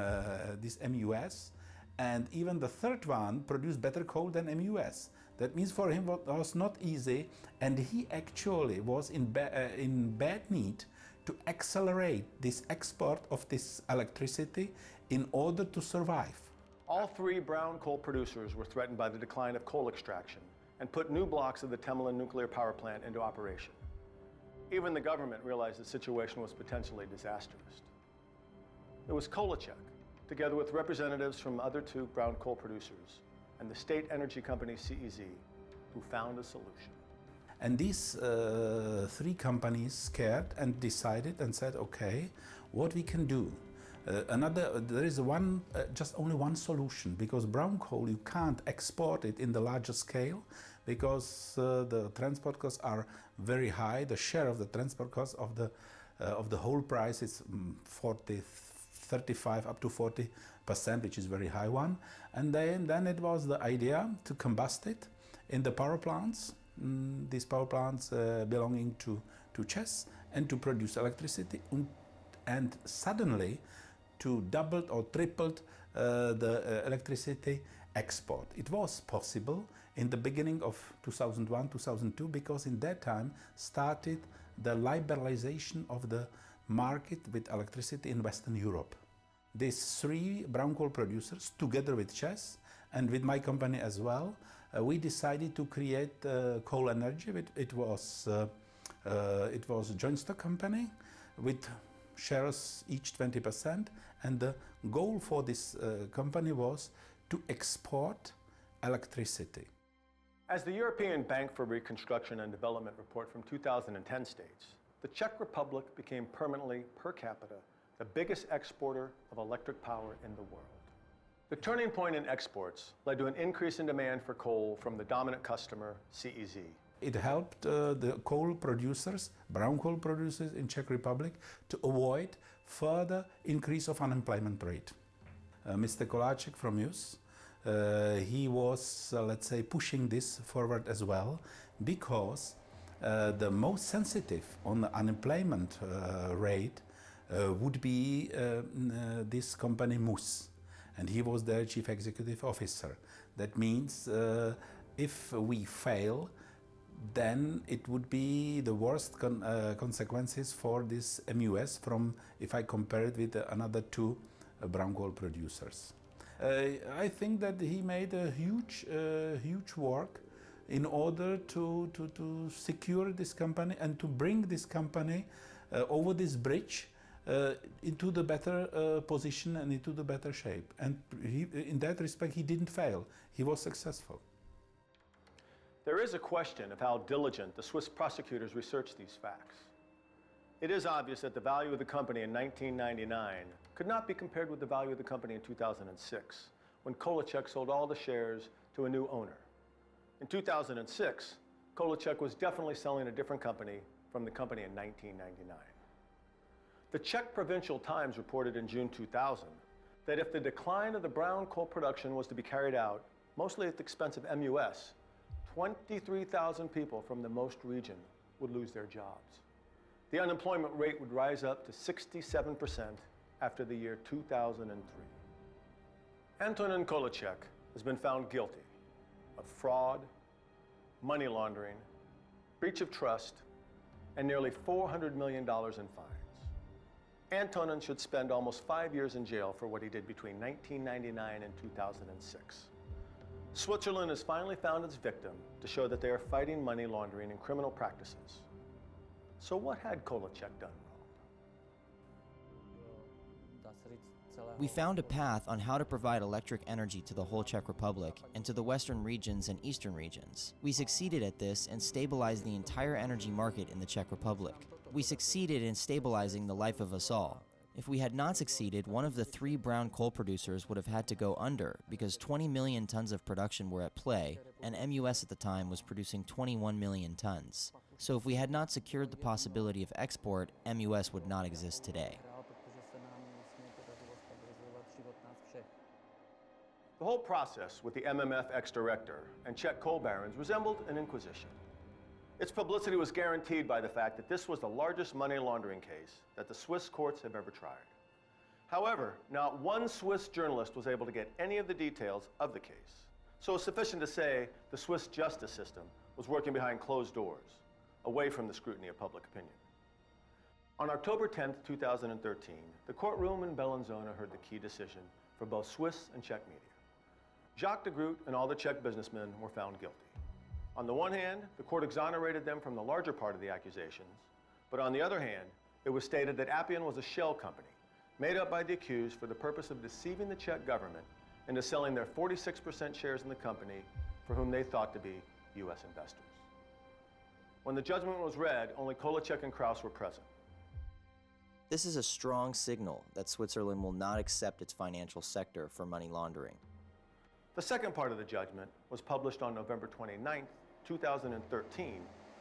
this MUS, and even the third one produced better coal than MUS. That means for him it was not easy, and he actually was in bad need to accelerate this export of this electricity in order to survive. All three brown coal producers were threatened by the decline of coal extraction and put new blocks of the Temelin nuclear power plant into operation. Even the government realized the situation was potentially disastrous. It was Kolacek, together with representatives from other two brown coal producers and the state energy company CEZ, who found a solution. And these three companies scared and decided and said, okay, what we can do? There is just only one solution, because brown coal, you can't export it in the larger scale, because the transport costs are very high. The share of the transport costs of the whole price is 35 up to 40%, which is very high one. And then it was the idea to combust it in the power plants, these power plants belonging to ČEZ, and to produce electricity, and suddenly to double or triple the electricity export. It was possible in the beginning of 2001, 2002, because in that time started the liberalization of the market with electricity in Western Europe. These three brown coal producers, together with ČEZ and with my company as well, we decided to create Coal Energy. It was a joint stock company with shares each 20%, and the goal for this company was to export electricity. As the European Bank for Reconstruction and Development report from 2010 states, the Czech Republic became permanently, per capita, the biggest exporter of electric power in the world. The turning point in exports led to an increase in demand for coal from the dominant customer, CEZ. It helped the coal producers, brown coal producers in Czech Republic, to avoid further increase of unemployment rate. Mr. Koláček from JUS, he was, let's say, pushing this forward as well, because the most sensitive on the unemployment rate would be this company Mus, and he was their chief executive officer. That means if we fail, then it would be the worst consequences for this MUS from, if I compare it with another two brown coal producers. I think that he made a huge work in order to secure this company and to bring this company over this bridge into the better position and into the better shape. And in that respect, he didn't fail. He was successful. There is a question of how diligent the Swiss prosecutors researched these facts. It is obvious that the value of the company in 1999 could not be compared with the value of the company in 2006, when Kolicek sold all the shares to a new owner. In 2006, Kolicek was definitely selling a different company from the company in 1999. The Czech Provincial Times reported in June 2000 that if the decline of the brown coal production was to be carried out, mostly at the expense of MUS, 23,000 people from the Most region would lose their jobs. The unemployment rate would rise up to 67% after the year 2003. Antonin Kolicek has been found guilty of fraud, money laundering, breach of trust, and nearly $400 million in fines. Antonin should spend almost 5 years in jail for what he did between 1999 and 2006. Switzerland has finally found its victim to show that they are fighting money laundering and criminal practices. So what had Kolicek done wrong? We found a path on how to provide electric energy to the whole Czech Republic and to the western regions and eastern regions. We succeeded at this and stabilized the entire energy market in the Czech Republic. We succeeded in stabilizing the life of us all. If we had not succeeded, one of the 3 brown coal producers would have had to go under because 20 million tons of production were at play, and MUS at the time was producing 21 million tons. So if we had not secured the possibility of export, MUS would not exist today. The whole process with the MMF ex-director and Czech coal barons resembled an inquisition. Its publicity was guaranteed by the fact that this was the largest money laundering case that the Swiss courts have ever tried. However, not one Swiss journalist was able to get any of the details of the case. So it's sufficient to say the Swiss justice system was working behind closed doors, away from the scrutiny of public opinion. On October 10, 2013, the courtroom in Bellinzona heard the key decision for both Swiss and Czech media. Jacques de Groot and all the Czech businessmen were found guilty. On the one hand, the court exonerated them from the larger part of the accusations, but on the other hand, it was stated that Appian was a shell company made up by the accused for the purpose of deceiving the Czech government into selling their 46% shares in the company for whom they thought to be U.S. investors. When the judgment was read, only Kolicek and Kraus were present. This is a strong signal that Switzerland will not accept its financial sector for money laundering. The second part of the judgment was published on November 29, 2013,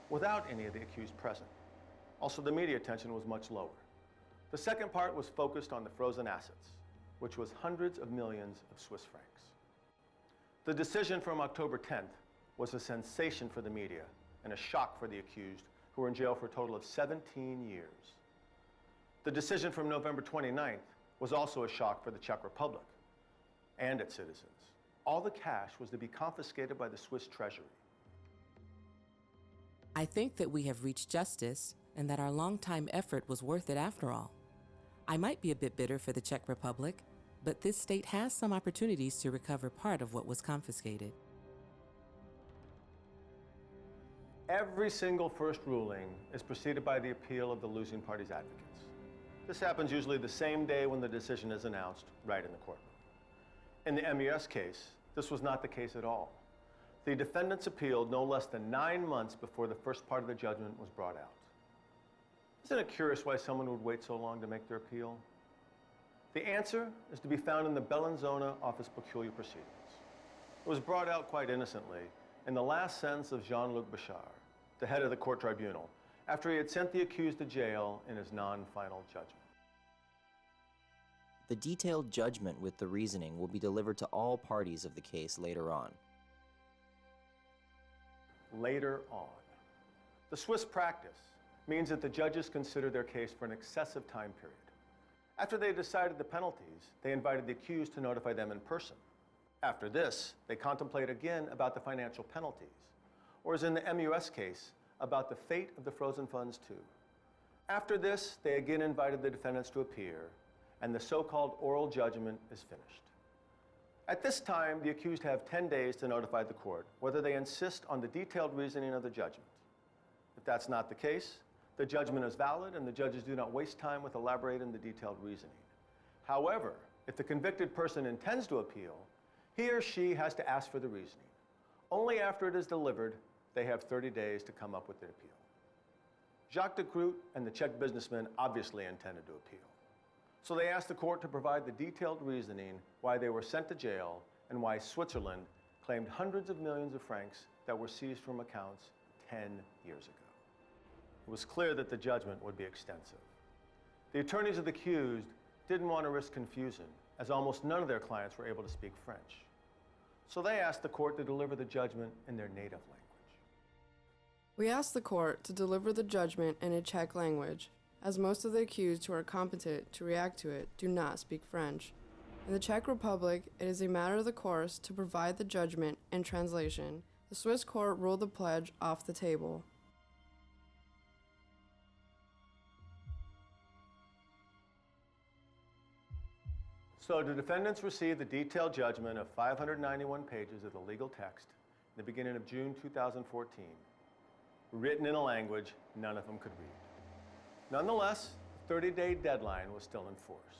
without any of the accused present. Also, the media attention was much lower. The second part was focused on the frozen assets, which was hundreds of millions of Swiss francs. The decision from October 10th was a sensation for the media and a shock for the accused, who were in jail for a total of 17 years. The decision from November 29th was also a shock for the Czech Republic and its citizens. All the cash was to be confiscated by the Swiss treasury. I think that we have reached justice and that our long-time effort was worth it after all. I might be a bit bitter for the Czech Republic, but this state has some opportunities to recover part of what was confiscated. Every single first ruling is preceded by the appeal of the losing party's advocates. This happens usually the same day when the decision is announced, right in the courtroom. In the MUS case, this was not the case at all. The defendants appealed no less than 9 months before the first part of the judgment was brought out. Isn't it curious why someone would wait so long to make their appeal? The answer is to be found in the Bellinzona Office Peculiar Proceedings. It was brought out quite innocently in the last sentence of Jean-Luc Bouchard, the head of the court tribunal, after he had sent the accused to jail in his non-final judgment. The detailed judgment with the reasoning will be delivered to all parties of the case later on. Later on. The Swiss practice means that the judges consider their case for an excessive time period. After they decided the penalties, they invited the accused to notify them in person. After this, they contemplate again about the financial penalties. or as in the MUS case, about the fate of the frozen funds too. After this, they again invited the defendants to appear, and the so-called oral judgment is finished. At this time, the accused have 10 days to notify the court whether they insist on the detailed reasoning of the judgment. If that's not the case, the judgment is valid and the judges do not waste time with elaborating the detailed reasoning. However, if the convicted person intends to appeal, he or she has to ask for the reasoning. Only after it is delivered, they have 30 days to come up with their appeal. Jacques de Groot and the Czech businessman obviously intended to appeal. So they asked the court to provide the detailed reasoning why they were sent to jail and why Switzerland claimed hundreds of millions of francs that were seized from accounts 10 years ago. It was clear that the judgment would be extensive. The attorneys of the accused didn't want to risk confusion, as almost none of their clients were able to speak French. So they asked the court to deliver the judgment in their native language. We asked the court to deliver the judgment in a Czech language, as most of the accused who are competent to react to it do not speak French. In the Czech Republic, it is a matter of the course to provide the judgment in translation. The Swiss court ruled the pledge off the table. So the defendants received the detailed judgment of 591 pages of the legal text in the beginning of June 2014, written in a language none of them could read. Nonetheless, the 30-day deadline was still enforced.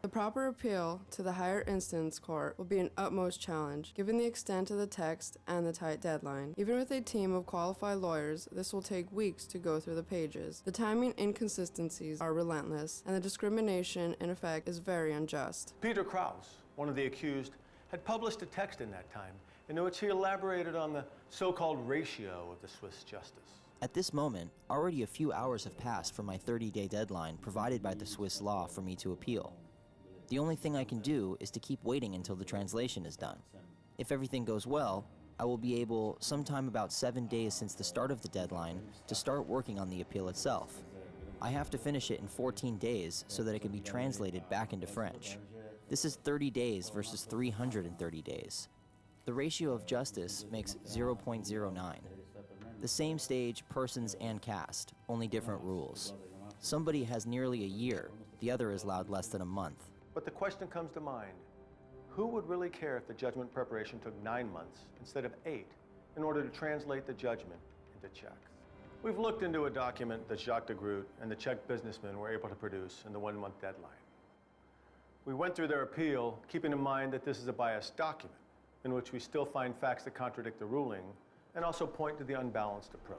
The proper appeal to the higher instance court will be an utmost challenge, given the extent of the text and the tight deadline. Even with a team of qualified lawyers, this will take weeks to go through the pages. The timing inconsistencies are relentless, and the discrimination, in effect, is very unjust. Peter Kraus, one of the accused, had published a text in that time in which he elaborated on the so-called ratio of the Swiss justice. At this moment, already a few hours have passed from my 30-day deadline provided by the Swiss law for me to appeal. The only thing I can do is to keep waiting until the translation is done. If everything goes well, I will be able, sometime about 7 days since the start of the deadline, to start working on the appeal itself. I have to finish it in 14 days so that it can be translated back into French. This is 30 days versus 330 days. The ratio of justice makes 0.09. The same stage, persons, and cast, only different rules. Somebody has nearly a year, the other is allowed less than a month. But the question comes to mind, who would really care if the judgment preparation took 9 months instead of 8 in order to translate the judgment into Czech? We've looked into a document that Jacques de Groot and the Czech businessmen were able to produce in the 1-month deadline. We went through their appeal, keeping in mind that this is a biased document in which we still find facts that contradict the ruling and also point to the unbalanced approach.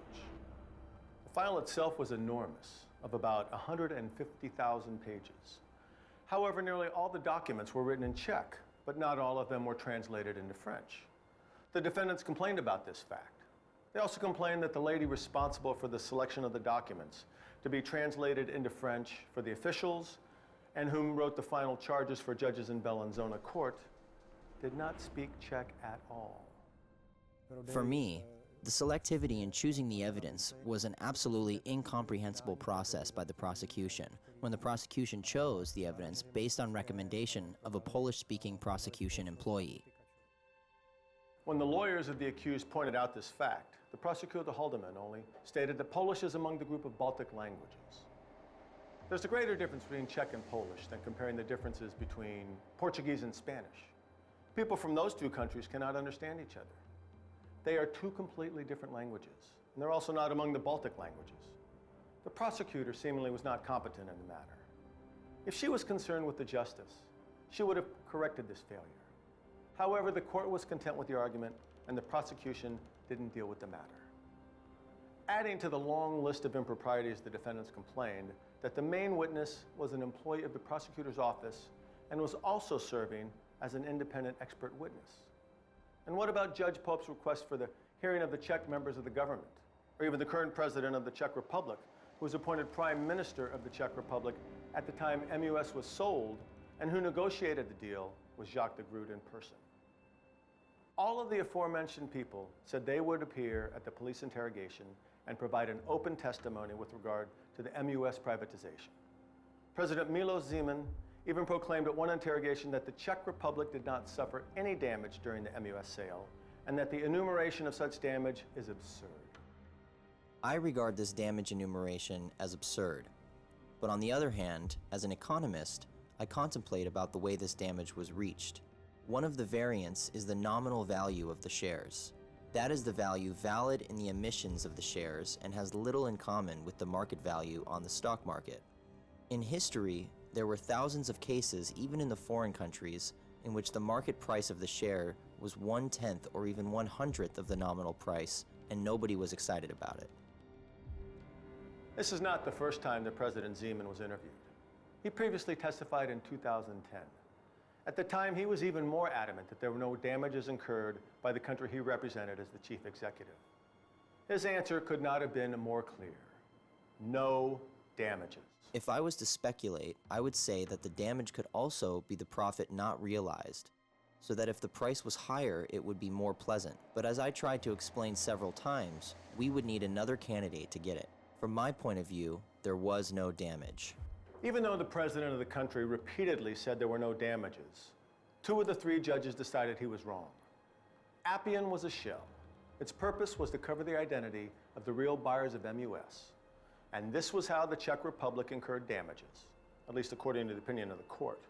The file itself was enormous, of about 150,000 pages. However, nearly all the documents were written in Czech, but not all of them were translated into French. The defendants complained about this fact. They also complained that the lady responsible for the selection of the documents to be translated into French for the officials and whom wrote the final charges for judges in Bellinzona court did not speak Czech at all. For me, the selectivity in choosing the evidence was an absolutely incomprehensible process by the prosecution, when the prosecution chose the evidence based on recommendation of a Polish-speaking prosecution employee. When the lawyers of the accused pointed out this fact, the prosecutor Haldeman only stated that Polish is among the group of Baltic languages. There's a greater difference between Czech and Polish than comparing the differences between Portuguese and Spanish. People from those two countries cannot understand each other. They are two completely different languages, and they're also not among the Baltic languages. The prosecutor seemingly was not competent in the matter. If she was concerned with the justice, she would have corrected this failure. However, the court was content with the argument, and the prosecution didn't deal with the matter. Adding to the long list of improprieties, the defendants complained that the main witness was an employee of the prosecutor's office and was also serving as an independent expert witness. And what about Judge Pope's request for the hearing of the Czech members of the government, or even the current president of the Czech Republic, who was appointed Prime Minister of the Czech Republic at the time MUS was sold, and who negotiated the deal with Jacques de Groot in person? All of the aforementioned people said they would appear at the police interrogation and provide an open testimony with regard to the MUS privatization. President Milos Zeman even proclaimed at one interrogation that the Czech Republic did not suffer any damage during the MUS sale, and that the enumeration of such damage is absurd. I regard this damage enumeration as absurd. But on the other hand, as an economist, I contemplate about the way this damage was reached. One of the variants is the nominal value of the shares. That is the value valid in the emissions of the shares and has little in common with the market value on the stock market. In history, there were thousands of cases, even in the foreign countries, in which the market price of the share was 1/10 or even 1/100th of the nominal price, and nobody was excited about it. This is not the first time that President Zeman was interviewed. He previously testified in 2010. At the time, he was even more adamant that there were no damages incurred by the country he represented as the chief executive. His answer could not have been more clear. No damages. If I was to speculate, I would say that the damage could also be the profit not realized, so that if the price was higher, it would be more pleasant. But as I tried to explain several times, we would need another candidate to get it. From my point of view, there was no damage. Even though the president of the country repeatedly said there were no damages, 2 of the 3 judges decided he was wrong. Appian was a shell. Its purpose was to cover the identity of the real buyers of MUS. And this was how the Czech Republic incurred damages, at least according to the opinion of the court.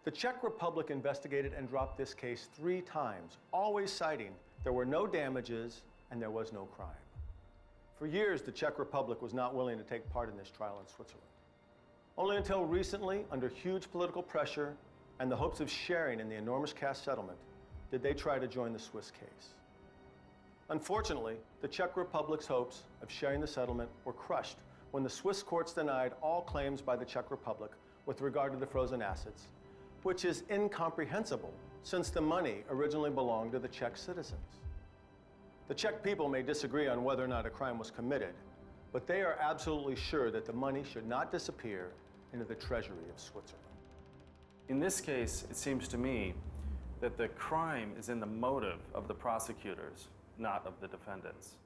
The Czech Republic investigated and dropped this case 3 times, always citing there were no damages and there was no crime. For years, the Czech Republic was not willing to take part in this trial in Switzerland. Only until recently, under huge political pressure and the hopes of sharing in the enormous cash settlement, did they try to join the Swiss case. Unfortunately, the Czech Republic's hopes of sharing the settlement were crushed when the Swiss courts denied all claims by the Czech Republic with regard to the frozen assets, which is incomprehensible since the money originally belonged to the Czech citizens. The Czech people may disagree on whether or not a crime was committed, but they are absolutely sure that the money should not disappear into the treasury of Switzerland. In this case, it seems to me that the crime is in the motive of the prosecutors, not of the defendants.